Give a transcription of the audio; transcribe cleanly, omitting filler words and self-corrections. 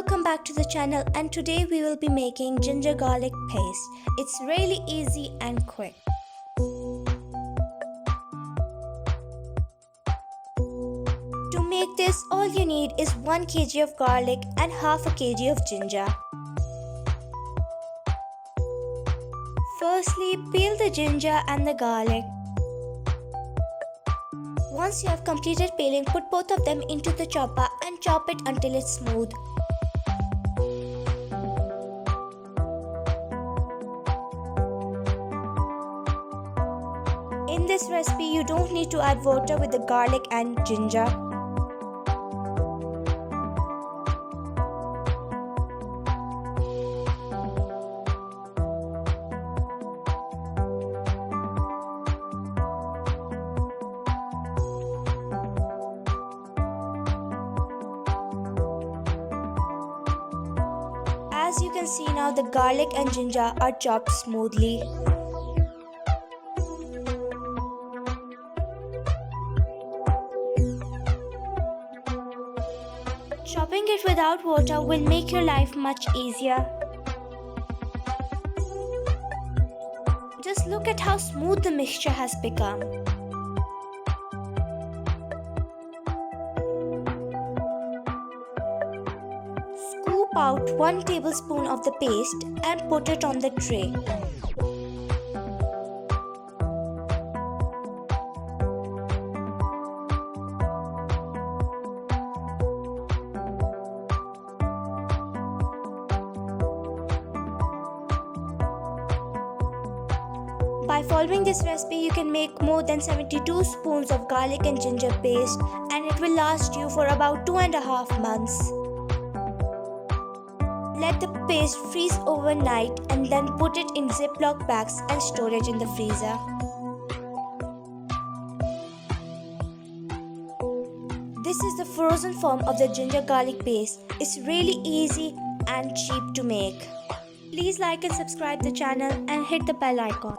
welcome back to the channel, and today we will be making ginger garlic paste. It's really easy and quick. To make this, all you need is 1 kg of garlic and half a kg of ginger. Firstly, peel the ginger and the garlic. Once you have completed peeling, put both of them into the chopper and chop it until it's smooth. In this recipe, you don't need to add water with the garlic and ginger. As you can see now, the garlic and ginger are chopped smoothly. Chopping it without water will make your life much easier. Just look at how smooth the mixture has become. Scoop out 1 tablespoon of the paste and put it on the tray. By following this recipe, you can make more than 72 spoons of garlic and ginger paste, and it will last you for about 2.5 months. Let the paste freeze overnight and then put it in Ziploc bags and store it in the freezer. This is the frozen form of the ginger garlic paste. It's really easy and cheap to make. Please like and subscribe the channel and hit the bell icon.